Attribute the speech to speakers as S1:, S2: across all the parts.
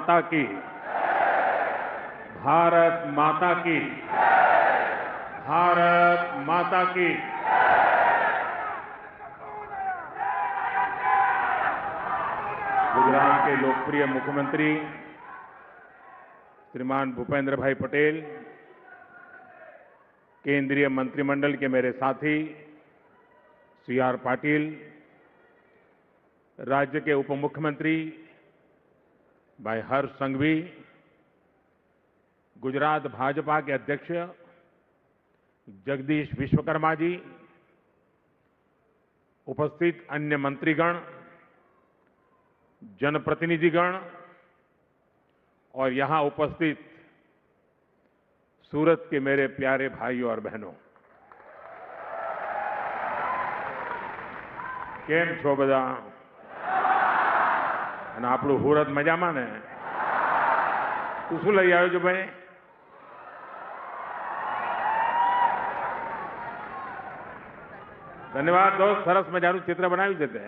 S1: माता की, भारत माता की, भारत माता की। गुजरात के लोकप्रिय मुख्यमंत्री श्रीमान भूपेंद्र भाई पटेल, केंद्रीय मंत्रिमंडल के मेरे साथी सी आर पाटिल, राज्य के उप मुख्यमंत्री भाई हर्ष संघवी, गुजरात भाजपा के अध्यक्ष जगदीश विश्वकर्मा जी, उपस्थित अन्य मंत्रीगण, जनप्रतिनिधिगण और यहां उपस्थित सूरत के मेरे प्यारे भाइयों और बहनों, केम छो बधा? અને આપણું સુરત મજામાં ને? તું શું લઈ આવ્યો છો ભાઈ? ધન્યવાદ દોસ્ત, સરસ મજાનું ચિત્ર બનાવ્યું છે તે.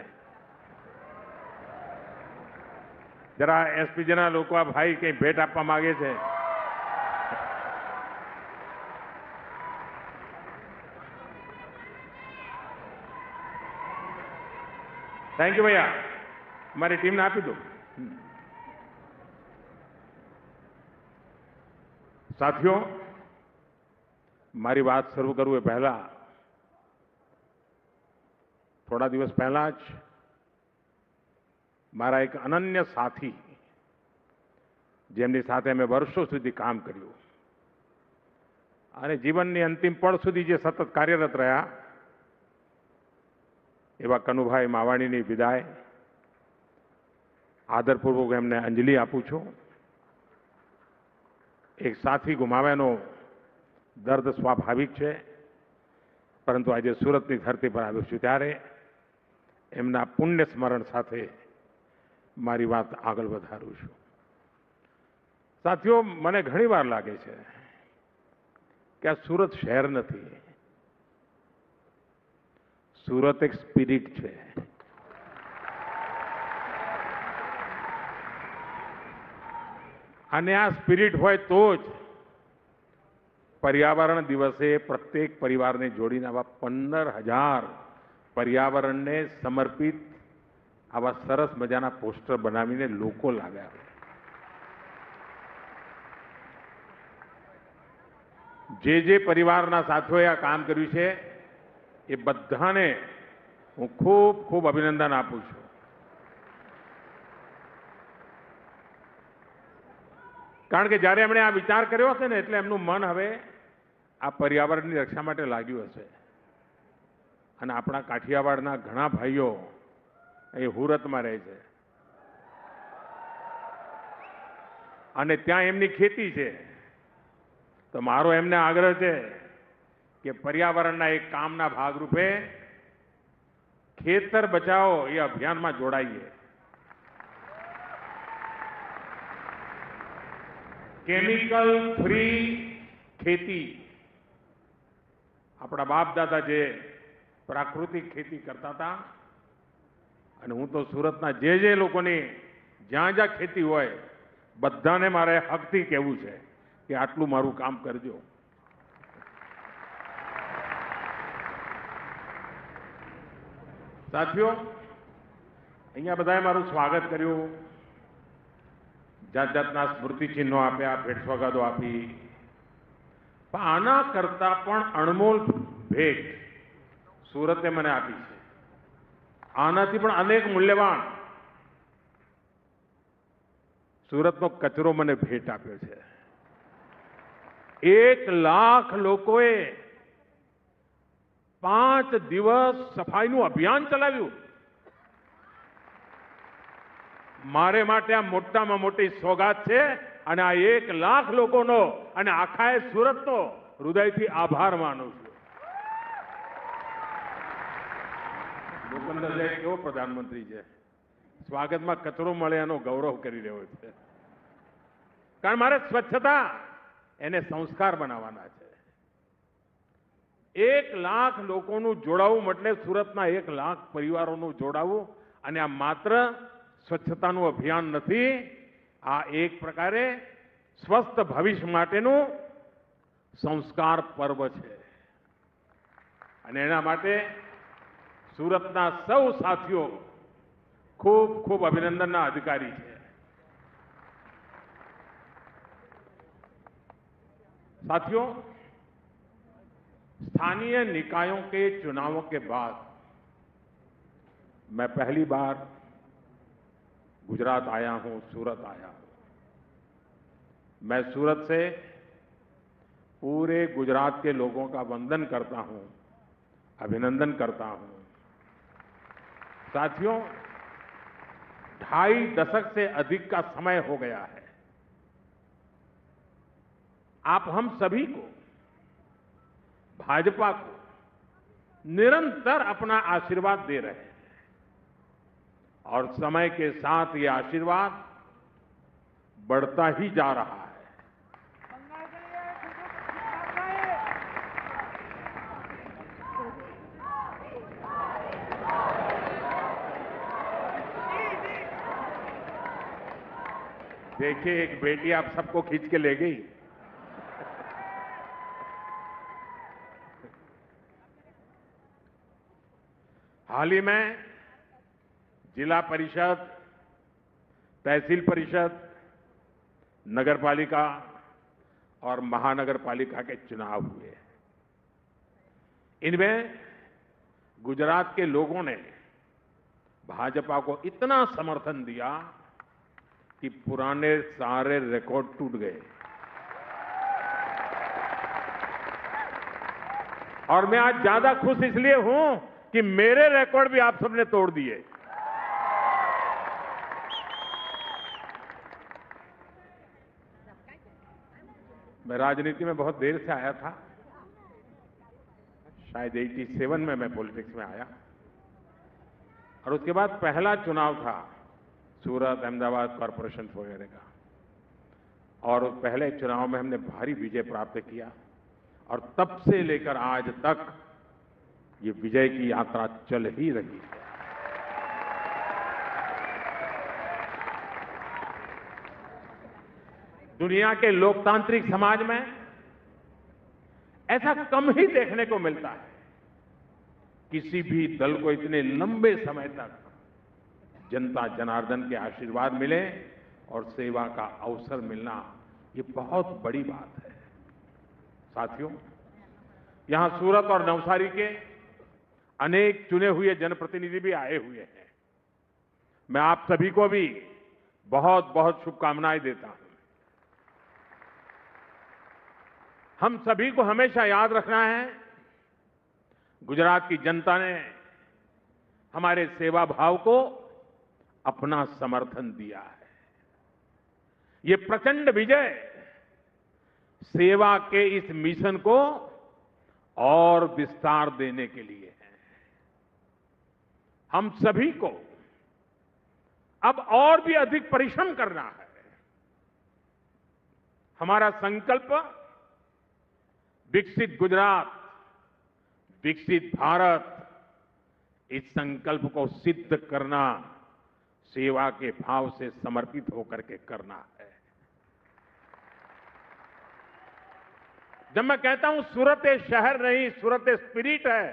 S1: જરા એસપીજીના લોકો આ ભાઈ કંઈ ભેટ આપવા માંગે છે. થેન્ક યુ ભૈયા, મારી ટીમને આપી દો. સાથીઓ, મારી વાત શરૂ કરું એ પહેલા થોડા દિવસ પહેલા જ મારા એક અનન્ય સાથી, જેમની સાથે મેં વર્ષો સુધી કામ કર્યું અને જીવનની અંતિમ પળ સુધી જે સતત કાર્યરત રહ્યા, એવા કનુભાઈ માવાણીની વિદાય આદરપૂર્વક એમને અંજલિ આપું છું. એક સાથી ગુમાવ્યાનો દર્દ સ્વાભાવિક છે, પરંતુ આજે સુરતની ધરતી પર આવ્યો છું ત્યારે એમના પુણ્ય સ્મરણ સાથે મારી વાત આગળ વધારું છું. સાથીઓ, મને ઘણીવાર લાગે છે કે આ સુરત શહેર નથી, સુરત એક સ્પિરિટ છે. અને આ સ્પિરિટ હોય તો જ પર્યાવરણ દિવસે પ્રત્યેક પરિવારને જોડીને આવા 15,000 પર્યાવરણને સમર્પિત આવા સરસ મજાના પોસ્ટર બનાવીને લોકો લાવ્યા. જે પરિવારના સાથીઓએ આ કામ કર્યું છે એ બધાને હું ખૂબ ખૂબ અભિનંદન આપું છું. કારણ કે જ્યારે એમણે આ વિચાર કર્યો હશે ને એટલે એમનું મન હવે આ પર્યાવરણની રક્ષા માટે લાગ્યું હશે. અને આપણા કાઠિયાવાડના ઘણા ભાઈઓ અહીં સુરતમાં રહે છે અને ત્યાં એમની ખેતી છે. તો મારો એમને આગ્રહ છે કે પર્યાવરણના એક કામના ભાગરૂપે ખેતર બચાવો એ અભિયાનમાં જોડાઈએ. કેમિકલ ફ્રી ખેતી, આપણા બાપ દાદા જે પ્રાકૃતિક ખેતી કરતા હતા, અને હું તો સુરતના જે લોકોની જ્યાં જ્યાં ખેતી હોય બધાને મારે હકથી કહેવું છે કે આટલું મારું કામ કરજો. સાથીઓ, અહીંયા બધાએ મારું સ્વાગત કર્યું, જાત જાતના સ્મૃતિ ચિહ્નો આપ્યા, ભેટ સોગાદો આપી, પણ આના કરતા પણ અણમોલ ભેટ સુરતે મને આપી છે. આનાથી પણ અનેક મૂલ્યવાન સુરતનો કચરો મને ભેટ આપ્યો છે. 1 લાખ લોકોએ 5 દિવસ સફાઈનું અભિયાન ચલાવ્યું. મારે માટે આ મોટામાં મોટી સોગાત છે અને આ 1 લાખ લોકોનો અને આખા સુરતનો હૃદયથી આભાર માનું છું. ભૂપેન્દ્રભાઈ કેવો પ્રધાનમંત્રી છે, સ્વાગતમાં કચરો મળે એનો ગૌરવ કરી રહ્યો છે. કારણ મારે સ્વચ્છતા એને સંસ્કાર બનાવવાના છે. 1 લાખ લોકોનું જોડાવું એટલે સુરતના 1 લાખ પરિવારોનું જોડાવું. અને આ માત્ર સ્વચ્છતાનું અભિયાન નથી, આ એક પ્રકારે સ્વસ્થ ભવિષ્ય માટેનું સંસ્કાર પર્વ છે અને એના માટે સુરતના સૌ સાથીઓ ખૂબ ખૂબ અભિનંદનના અધિકારી છે. साथियों, स्थानीय निकायों के चुनावों के बाद मैं पहली बार गुजरात आया हूं, सूरत आया हूं. मैं सूरत से पूरे गुजरात के लोगों का वंदन करता हूं, अभिनंदन करता हूं. साथियों, 2.5 दशक से अधिक का समय हो गया है. आप हम सभी को, भाजपा को निरंतर अपना आशीर्वाद दे रहे हैं और समय के साथ ये आशीर्वाद बढ़ता ही जा रहा है. देखिए, एक बेटी आप सबको खींच के ले गई. हाल ही में जिला परिषद, तहसील परिषद, नगरपालिका और महानगरपालिका के चुनाव हुए. इनमें गुजरात के लोगों ने भाजपा को इतना समर्थन दिया कि पुराने सारे रिकॉर्ड टूट गए. और मैं आज ज्यादा खुश इसलिए हूं कि मेरे रिकॉर्ड भी आप सबने तोड़ दिए. मैं राजनीति में बहुत देर से आया था. शायद 87 में मैं पॉलिटिक्स में आया और उसके बाद पहला चुनाव था सूरत अहमदाबाद कॉरपोरेशन वगैरह का. और पहले चुनाव में हमने भारी विजय प्राप्त किया और तब से लेकर आज तक ये विजय की यात्रा चल ही रही है. दुनिया के लोकतांत्रिक समाज में ऐसा कम ही देखने को मिलता है. किसी भी दल को इतने लंबे समय तक जनता जनार्दन के आशीर्वाद मिले और सेवा का अवसर मिलना, ये बहुत बड़ी बात है. साथियों, यहां सूरत और नवसारी के अनेक चुने हुए जनप्रतिनिधि भी आए हुए हैं. मैं आप सभी को भी बहुत बहुत शुभकामनाएं देता हूं. हम सभी को हमेशा याद रखना है, गुजरात की जनता ने हमारे सेवा भाव को अपना समर्थन दिया है. ये प्रचंड विजय सेवा के इस मिशन को और विस्तार देने के लिए है. हम सभी को अब और भी अधिक परिश्रम करना है. हमारा संकल्प विकसित गुजरात, विकसित भारत, इस संकल्प को सिद्ध करना सेवा के भाव से समर्पित होकर के करना है. जब मैं कहता हूं सूरत एक शहर नहीं, सूरत एक स्पिरिट है,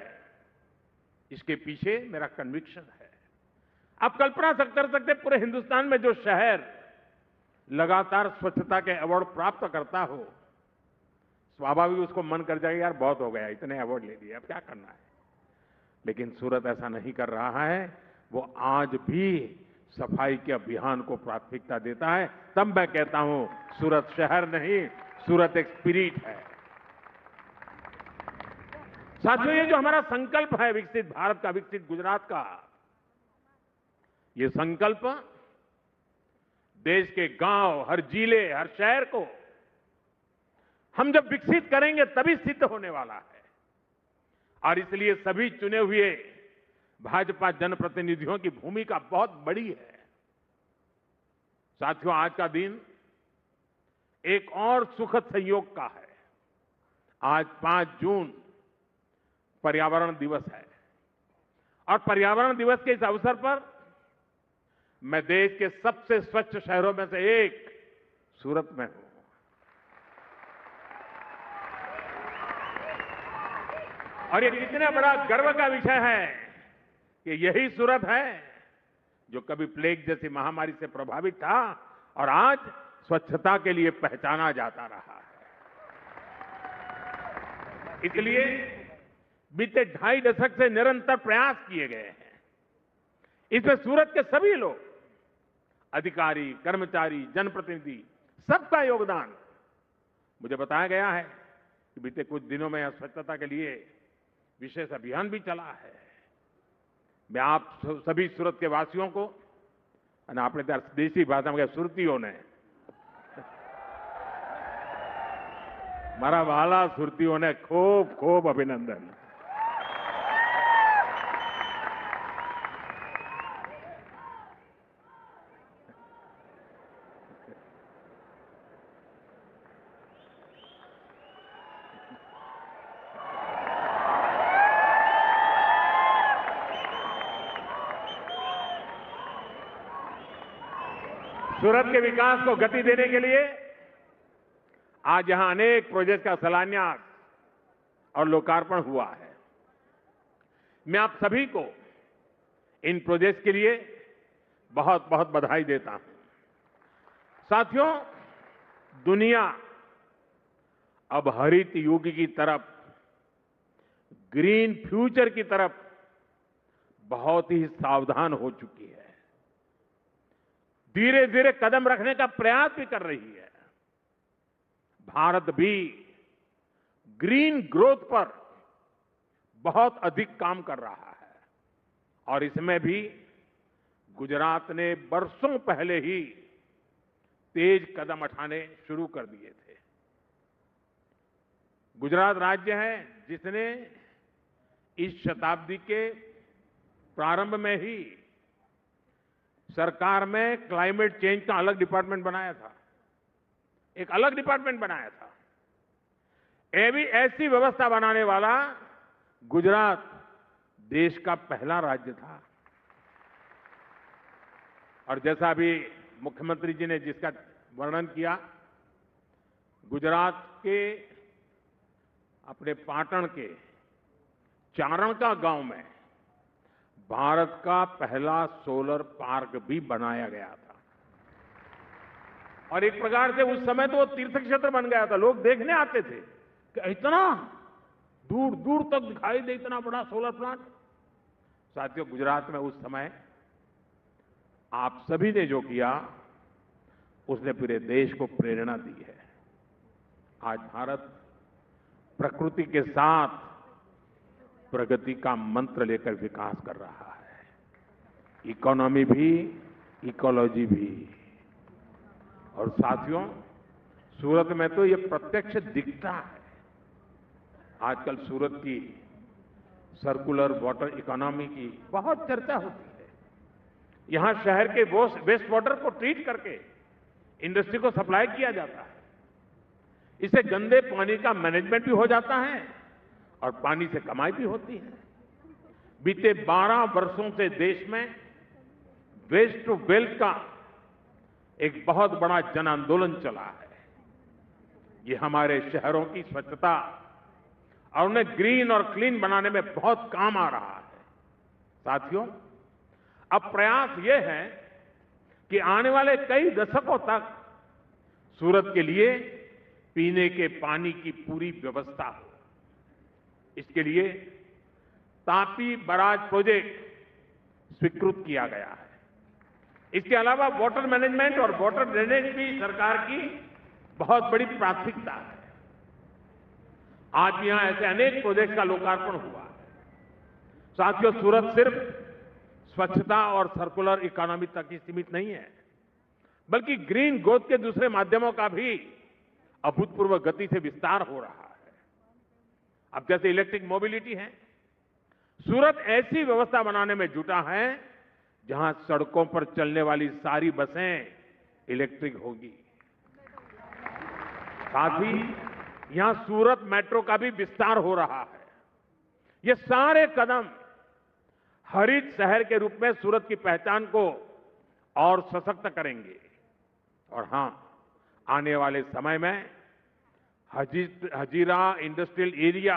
S1: इसके पीछे मेरा कन्विक्शन है. आप कल्पना कर सकते पूरे हिंदुस्तान में जो शहर लगातार स्वच्छता के अवार्ड प्राप्त करता हो, स्वाभाविक उसको मन कर जाएगा यार बहुत हो गया, इतने अवार्ड ले लिए, अब क्या करना है. लेकिन सूरत ऐसा नहीं कर रहा है. वो आज भी सफाई के अभियान को प्राथमिकता देता है. तब मैं कहता हूं सूरत शहर नहीं, सूरत एक स्पिरिट है. साथियों, ये जो हमारा संकल्प है विकसित भारत का, विकसित गुजरात का, ये संकल्प देश के गांव, हर जिले, हर शहर को हम जब विकसित करेंगे तभी सिद्ध होने वाला है. और इसलिए सभी चुने हुए भाजपा जनप्रतिनिधियों की भूमिका बहुत बड़ी है. साथियों, आज का दिन एक और सुखद संयोग का है. आज 5 जून पर्यावरण दिवस है और पर्यावरण दिवस के इस अवसर पर मैं देश के सबसे स्वच्छ शहरों में से एक सूरत में हूं। और ये कितना बड़ा गर्व का विषय है कि यही सूरत है जो कभी प्लेग जैसी महामारी से प्रभावित था और आज स्वच्छता के लिए पहचाना जाता रहा है। इसलिए बीते 2.5 दशक से निरंतर प्रयास किए गए हैं। इसमें सूरत के सभी लोग, अधिकारी, कर्मचारी, जनप्रतिनिधि, सबका योगदान। मुझे बताया गया है कि बीते कुछ दिनों में स्वच्छता के लिए विशेष अभियान भी चला है। मैं आप सभी सूरत के वासियों को, आपने देसी भाषा में सुरतियों ने, मारा वाला सुरतियों ने खूब खूब अभिनंदन। सूरत के विकास को गति देने के लिए आज यहां अनेक प्रोजेक्ट का शिलान्यास और लोकार्पण हुआ है। मैं आप सभी को इन प्रोजेक्ट के लिए बहुत बहुत बधाई देता हूं। साथियों, दुनिया अब हरित युग की तरफ, ग्रीन फ्यूचर की तरफ बहुत ही सावधान हो चुकी है। धीरे धीरे कदम रखने का प्रयास भी कर रही है। भारत भी ग्रीन ग्रोथ पर बहुत अधिक काम कर रहा है और इसमें भी गुजरात ने बरसों पहले ही तेज कदम उठाने शुरू कर दिए थे। गुजरात राज्य है जिसने इस शताब्दी के प्रारंभ में ही सरकार में क्लाइमेट चेंज का अलग डिपार्टमेंट बनाया था, एक अलग डिपार्टमेंट बनाया था। ऐसी व्यवस्था बनाने वाला गुजरात देश का पहला राज्य था। और जैसा अभी मुख्यमंत्री जी ने जिसका वर्णन किया, गुजरात के अपने पाटण के चारणका गांव में भारत का पहला सोलर पार्क भी बनाया गया था। और एक प्रकार से उस समय तो वो तीर्थ क्षेत्र बन गया था। लोग देखने आते थे कि इतना दूर दूर तक दिखाई दे इतना बड़ा सोलर प्लांट। साथियों, गुजरात में उस समय आप सभी ने जो किया उसने पूरे देश को प्रेरणा दी है। आज भारत प्रकृति के साथ प्रगति का मंत्र लेकर विकास कर रहा है। इकोनॉमी भी, इकोलॉजी भी। और साथियों, सूरत में तो ये प्रत्यक्ष दिखता है। आजकल सूरत की सर्कुलर वाटर इकोनॉमी की बहुत चर्चा होती है। यहां शहर के वेस्ट वाटर को ट्रीट करके इंडस्ट्री को सप्लाई किया जाता है। इससे गंदे पानी का मैनेजमेंट भी हो जाता है और पानी से कमाई भी होती है। बीते 12 वर्षों से देश में वेस्ट टू वेल्थ का एक बहुत बड़ा जन आंदोलन चला है। ये हमारे शहरों की स्वच्छता और उन्हें ग्रीन और क्लीन बनाने में बहुत काम आ रहा है। साथियों, अब प्रयास ये है कि आने वाले कई दशकों तक सूरत के लिए पीने के पानी की पूरी व्यवस्था हो। इसके लिए तापी बराज प्रोजेक्ट स्वीकृत किया गया है। इसके अलावा वाटर मैनेजमेंट और वाटर ड्रेनेज भी सरकार की बहुत बड़ी प्राथमिकता है। आज यहां ऐसे अनेक प्रोजेक्ट का लोकार्पण हुआ है। साथियों, सूरत सिर्फ स्वच्छता और सर्कुलर इकोनॉमी तक ही सीमित नहीं है, बल्कि ग्रीन ग्रोथ के दूसरे माध्यमों का भी अभूतपूर्व गति से विस्तार हो रहा है। अब जैसे इलेक्ट्रिक मोबिलिटी है, सूरत ऐसी व्यवस्था बनाने में जुटा है जहां सड़कों पर चलने वाली सारी बसें इलेक्ट्रिक होगी। साथ ही यहां सूरत मेट्रो का भी विस्तार हो रहा है। ये सारे कदम हरित शहर के रूप में सूरत की पहचान को और सशक्त करेंगे। और हां, आने वाले समय में Hazira industrial area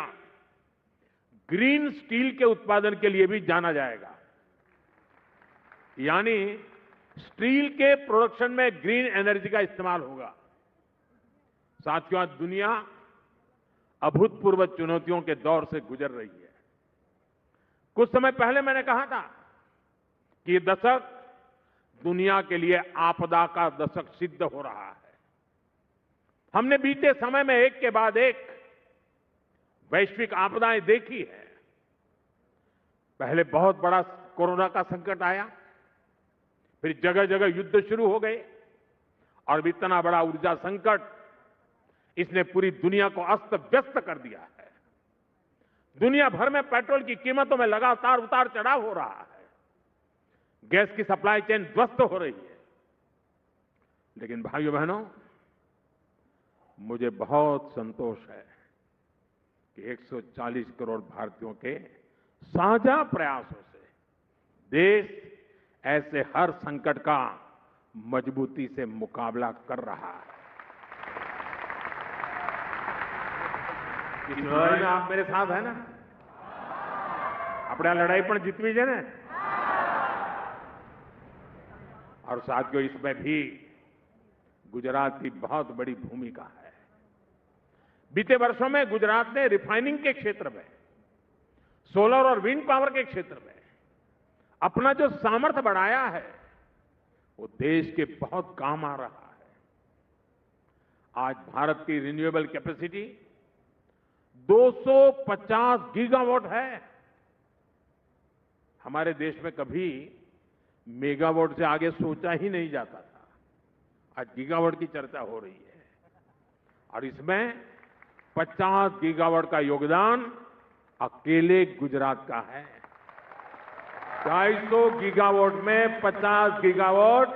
S1: green steel के उत्पादन के लिए भी जाना जाएगा। यानी स्टील के प्रोडक्शन में ग्रीन एनर्जी का इस्तेमाल होगा। साथियों, आज दुनिया अभूतपूर्व चुनौतियों के दौर से गुजर रही है। कुछ समय पहले मैंने कहा था कि ये दशक दुनिया के लिए आपदा का दशक सिद्ध हो रहा है। हमने बीते समय में एक के बाद एक वैश्विक आपदाएं देखी है। पहले बहुत बड़ा कोरोना का संकट आया, फिर जगह जगह युद्ध शुरू हो गए, और इतना बड़ा ऊर्जा संकट, इसने पूरी दुनिया को अस्त व्यस्त कर दिया है। दुनिया भर में पेट्रोल की कीमतों में लगातार उतार चढ़ाव हो रहा है। गैस की सप्लाई चेन ध्वस्त हो रही है। लेकिन भाइयों बहनों, मुझे बहुत संतोष है कि 140 करोड़ भारतीयों के साझा प्रयासों से देश ऐसे हर संकट का मजबूती से मुकाबला कर रहा है। इस लड़ाई में आप मेरे साथ है ना? अपने लड़ाई पर जीतवी है ना? और साथियों, इसमें भी गुजरात की बहुत बड़ी भूमिका है। बीते वर्षों में गुजरात ने रिफाइनिंग के क्षेत्र में, सोलर और विंड पावर के क्षेत्र में अपना जो सामर्थ्य बढ़ाया है, वो देश के बहुत काम आ रहा है। आज भारत की रिन्यूएबल कैपेसिटी 250 गीगावाट है। हमारे देश में कभी मेगावाट से आगे सोचा ही नहीं जाता था। आज गीगावाट की चर्चा हो रही है, और इसमें 50 गीगावाट का योगदान अकेले गुजरात का है। 250 गीगावाट में 50 गीगावाट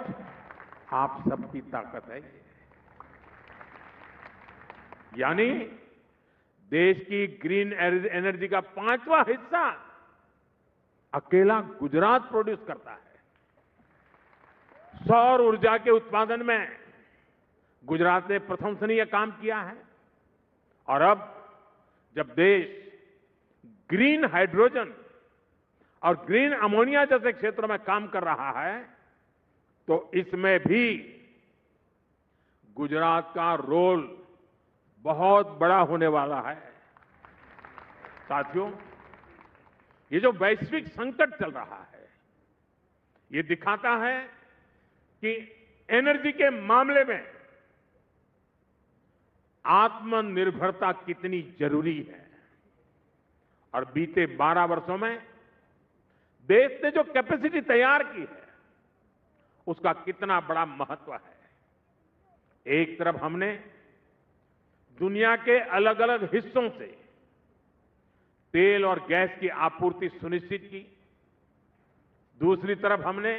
S1: आप सबकी ताकत है। यानी देश की ग्रीन एनर्जी का 5वां हिस्सा अकेला गुजरात प्रोड्यूस करता है। सौर ऊर्जा के उत्पादन में गुजरात ने प्रशंसनीय काम किया है। और अब जब देश ग्रीन हाइड्रोजन और ग्रीन अमोनिया जैसे क्षेत्रों में काम कर रहा है, तो इसमें भी गुजरात का रोल बहुत बड़ा होने वाला है। साथियों, ये जो वैश्विक संकट चल रहा है, ये दिखाता है कि एनर्जी के मामले में आत्मनिर्भरता कितनी जरूरी है। और बीते 12 वर्षों में देश ने जो कैपेसिटी तैयार की है, उसका कितना बड़ा महत्व है। एक तरफ हमने दुनिया के अलग अलग हिस्सों से तेल और गैस की आपूर्ति सुनिश्चित की, दूसरी तरफ हमने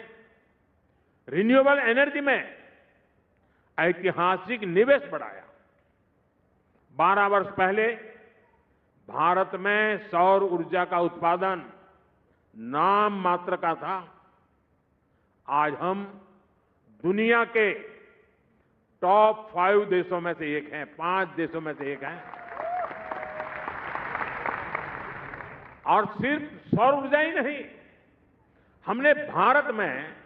S1: रिन्यूएबल एनर्जी में ऐतिहासिक निवेश बढ़ाया। 12 वर्ष पहले भारत में सौर ऊर्जा का उत्पादन नाम मात्र का था। आज हम दुनिया के टॉप 5 देशों में से एक हैं, 5 देशों में से एक हैं। और सिर्फ सौर ऊर्जा ही नहीं, हमने भारत में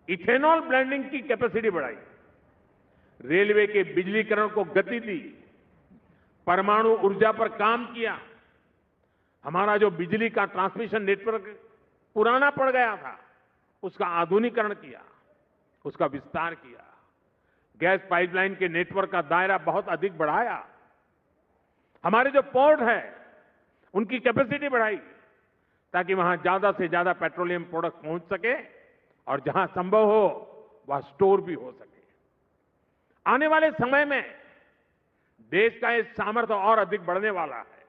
S1: इथेनॉल ब्लेंडिंग की कैपेसिटी बढ़ाई, रेलवे के बिजलीकरण को गति दी, परमाणु ऊर्जा पर काम किया। हमारा जो बिजली का ट्रांसमिशन नेटवर्क पुराना पड़ गया था, उसका आधुनिकीकरण किया, उसका विस्तार किया। गैस पाइपलाइन के नेटवर्क का दायरा बहुत अधिक बढ़ाया। हमारे जो पोर्ट है, उनकी कैपेसिटी बढ़ाई, ताकि वहां ज्यादा से ज्यादा पेट्रोलियम प्रोडक्ट पहुंच सके और जहां संभव हो वहां स्टोर भी हो सके। आने वाले समय में देश का ये सामर्थ्य और अधिक बढ़ने वाला है।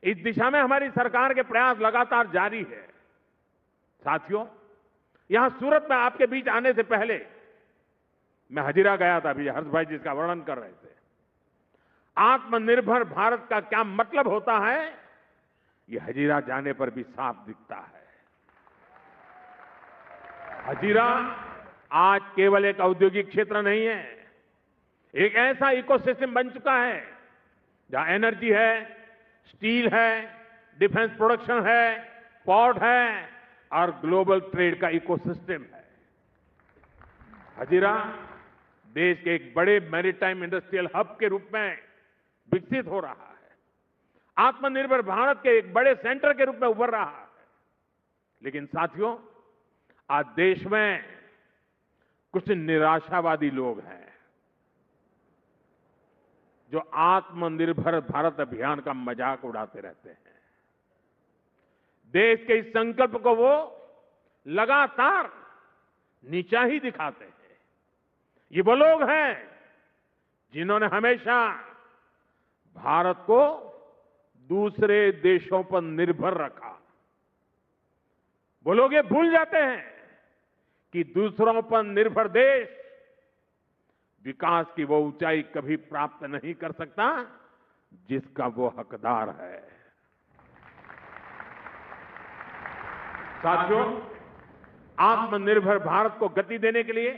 S1: इस दिशा में हमारी सरकार के प्रयास लगातार जारी है। साथियों, यहां सूरत में आपके बीच आने से पहले मैं हजीरा गया था, अभी हर्ष भाई जिसका वर्णन कर रहे थे। आत्मनिर्भर भारत का क्या मतलब होता है, ये हजीरा जाने पर भी साफ दिखता है। हजीरा आज केवल एक औद्योगिक क्षेत्र नहीं है, एक ऐसा इकोसिस्टम बन चुका है जहां एनर्जी है, स्टील है, डिफेंस प्रोडक्शन है, पोर्ट है और ग्लोबल ट्रेड का इकोसिस्टम है। हजीरा देश के एक बड़े मैरीटाइम इंडस्ट्रियल हब के रूप में विकसित हो रहा है, आत्मनिर्भर भारत के एक बड़े सेंटर के रूप में उभर रहा है। लेकिन साथियों, आज देश में कुछ निराशावादी लोग हैं जो आत्मनिर्भर भारत अभियान का मजाक उड़ाते रहते हैं। देश के इस संकल्प को वो लगातार नीचा ही दिखाते हैं। ये वो लोग हैं जिन्होंने हमेशा भारत को दूसरे देशों पर निर्भर रखा। वो लोग ये भूल जाते हैं कि दूसरों पर निर्भर देश विकास की वो ऊंचाई कभी प्राप्त नहीं कर सकता जिसका वो हकदार है। साथियों, आत्मनिर्भर भारत को गति देने के लिए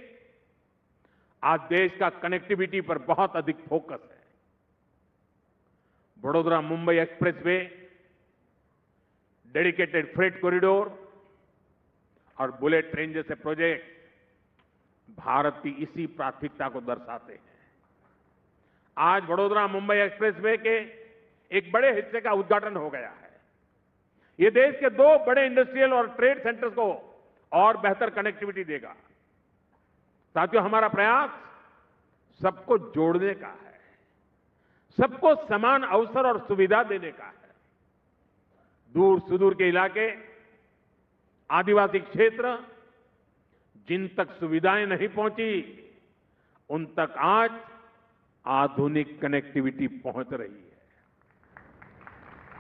S1: आज देश का कनेक्टिविटी पर बहुत अधिक फोकस है। Vadodara Mumbai expressway, dedicated freight corridor और बुलेट ट्रेन जैसे प्रोजेक्ट भारत की इसी प्राथमिकता को दर्शाते हैं। आज वडोदरा मुंबई एक्सप्रेसवे के एक बड़े हिस्से का उद्घाटन हो गया है। ये देश के दो बड़े इंडस्ट्रियल और ट्रेड सेंटर्स को और बेहतर कनेक्टिविटी देगा। साथियों, हमारा प्रयास सबको जोड़ने का है, सबको समान अवसर और सुविधा देने का है। दूर सुदूर के इलाके, आदिवासी क्षेत्र जिन तक सुविधाएं नहीं पहुंची, उन तक आज आधुनिक कनेक्टिविटी पहुंच रही है।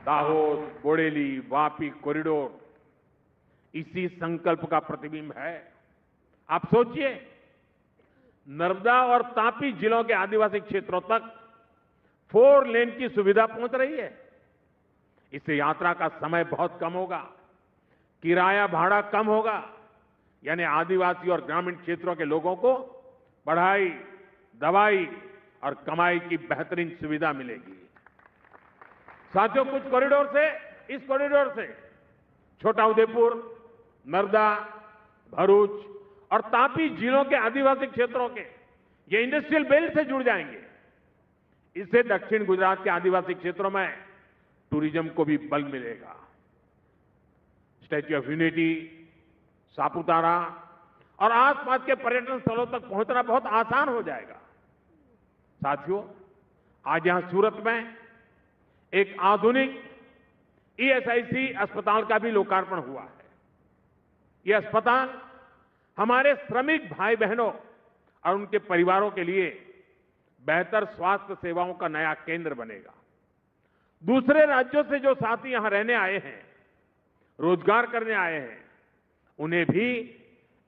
S1: दाहोद, बोडेली, वापी कॉरिडोर इसी संकल्प का प्रतिबिंब है। आप सोचिए, नर्मदा और तापी जिलों के आदिवासी क्षेत्रों तक 4 लेन की सुविधा पहुंच रही है। इससे यात्रा का समय बहुत कम होगा, किराया भाड़ा कम होगा, यानी आदिवासी और ग्रामीण क्षेत्रों के लोगों को पढ़ाई, दवाई और कमाई की बेहतरीन सुविधा मिलेगी। साथियों, कुछ कॉरिडोर से, इस कॉरिडोर से छोटा उदेपुर, नर्मदा, भरूच और तापी जिलों के आदिवासी क्षेत्रों के ये इंडस्ट्रियल बेल्ट से जुड़ जाएंगे। इससे दक्षिण गुजरात के आदिवासी क्षेत्रों में टूरिज्म को भी बल मिलेगा। स्टैच्यू ऑफ यूनिटी, सापुतारा और आसपास के पर्यटन स्थलों तक पहुंचना बहुत आसान हो जाएगा। साथियों, आज यहां सूरत में एक आधुनिक ईएसआईसी अस्पताल का भी लोकार्पण हुआ है। यह अस्पताल हमारे श्रमिक भाई बहनों और उनके परिवारों के लिए बेहतर स्वास्थ्य सेवाओं का नया केंद्र बनेगा। दूसरे राज्यों से जो साथी यहां रहने आए हैं, रोजगार करने आए हैं, उन्हें भी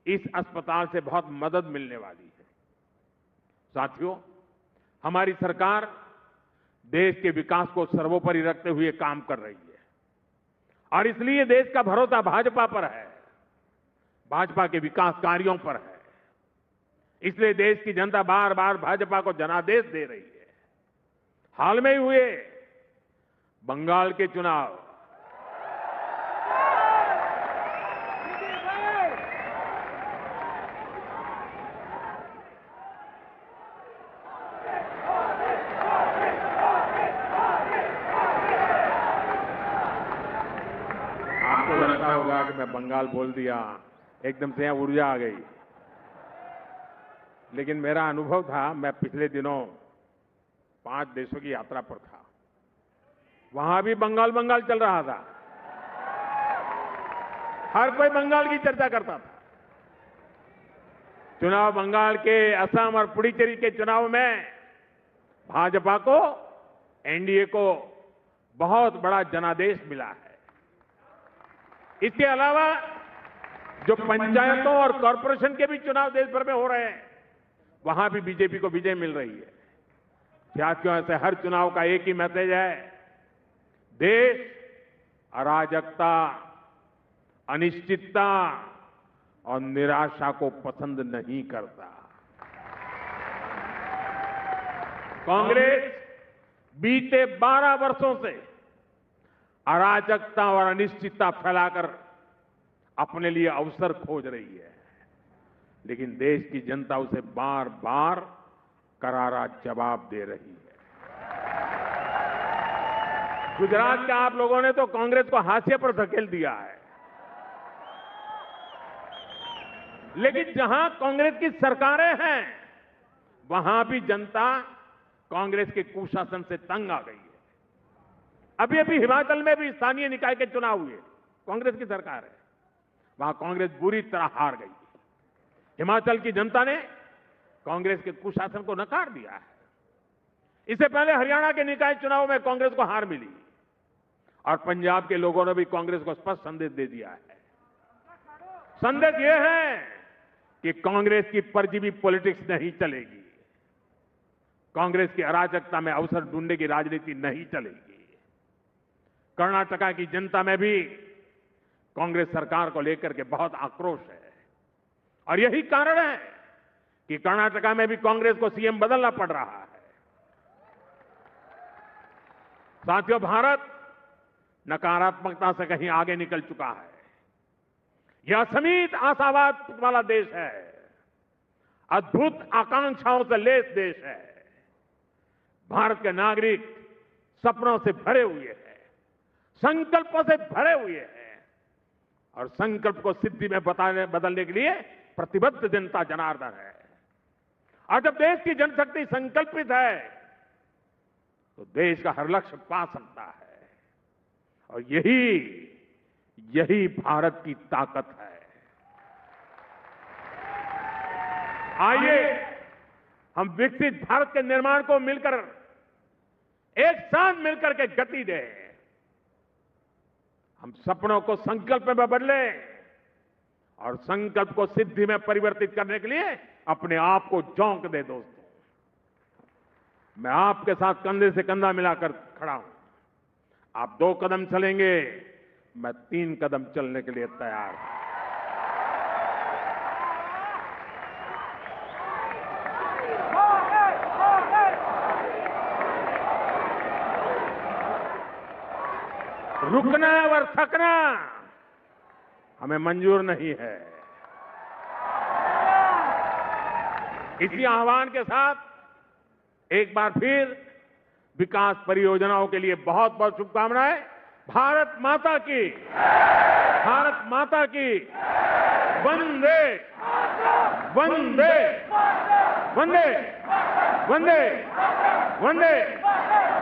S1: इस अस्पताल से बहुत मदद मिलने वाली है। साथियों, हमारी सरकार देश के विकास को सर्वोपरि रखते हुए काम कर रही है और इसलिए देश का भरोसा भाजपा पर है, भाजपा के विकास कार्यों पर है। इसलिए देश की जनता बार बार भाजपा को जनादेश दे रही है। हाल में ही हुए बंगाल के चुनाव, आपको लगता होगा कि मैं बंगाल बोल दिया, एकदम से यहां ऊर्जा आ गई। लेकिन मेरा अनुभव था, मैं पिछले दिनों 5 देशों की यात्रा पर था, वहां भी बंगाल बंगाल चल रहा था। हर कोई बंगाल की चर्चा करता था। चुनाव बंगाल के, असम और पुडुचेरी के चुनाव में भाजपा को, एनडीए को बहुत बड़ा जनादेश मिला है। इसके अलावा जो पंचायतों और कॉरपोरेशन के भी चुनाव देश भर में हो रहे हैं, वहां भी बीजेपी को विजय मिल रही है। साथियों, ऐसे हर चुनाव का एक ही मैसेज है, देश अराजकता, अनिश्चितता, और निराशा को पसंद नहीं करता। कांग्रेस बीते 12 वर्षों से अराजकता और अनिश्चितता फैलाकर अपने लिए अवसर खोज रही है, लेकिन देश की जनता उसे बार बार करारा जवाब दे रही है। गुजरात के आप लोगों ने तो कांग्रेस को हाशिए पर धकेल दिया है, लेकिन जहां कांग्रेस की सरकारें हैं वहां भी जनता कांग्रेस के कुशासन से तंग आ गई है। अभी अभी हिमाचल में भी स्थानीय निकाय के चुनाव हुए, कांग्रेस की सरकार है, वहां कांग्रेस बुरी तरह हार गई। हिमाचल की जनता ने कांग्रेस के कुशासन को नकार दिया है। इससे पहले हरियाणा के निकाय चुनाव में कांग्रेस को हार मिली और पंजाब के लोगों ने भी कांग्रेस को स्पष्ट संदेश दे दिया है। संदेश यह है कि कांग्रेस की परजीवी पॉलिटिक्स नहीं चलेगी, कांग्रेस की अराजकता में अवसर ढूंढने की राजनीति नहीं चलेगी। कर्नाटका की जनता में भी कांग्रेस सरकार को लेकर के बहुत आक्रोश है और यही कारण है कि कर्नाटका में भी कांग्रेस को सीएम बदलना पड़ रहा है। साथियों, भारत नकारात्मकता से कहीं आगे निकल चुका है। यह असीमित आशावाद वाला देश है, अद्भुत आकांक्षाओं से लैस देश है। भारत के नागरिक सपनों से भरे हुए हैं, संकल्पों से भरे हुए हैं और संकल्प को सिद्धि में बदलने के लिए प्रतिबद्ध जनता जनार्दन है। और जब देश की जनशक्ति संकल्पित है तो देश का हर लक्ष्य पा सकता है और यही भारत की ताकत है। आइए हम विकसित भारत के निर्माण को मिलकर एक साथ मिलकर के गति दें। हम सपनों को संकल्प में बदलें और संकल्प को सिद्धि में परिवर्तित करने के लिए अपने आप को झोंक दे। दोस्तों, मैं आपके साथ कंधे से कंधा मिलाकर खड़ा हूं। आप 2 कदम चलेंगे, मैं 3 कदम चलने के लिए तैयार हूं। रुकना और थकना हमें मंजूर नहीं है। इसी आह्वान के साथ एक बार फिर विकास परियोजनाओं के लिए बहुत बहुत शुभकामनाएं। भारत माता की, भारत माता की। वंदे वंदे वंदे वंदे वंदे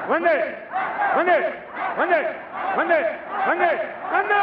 S1: वंदे वंदे वंदे वंदे वंदे वंदे।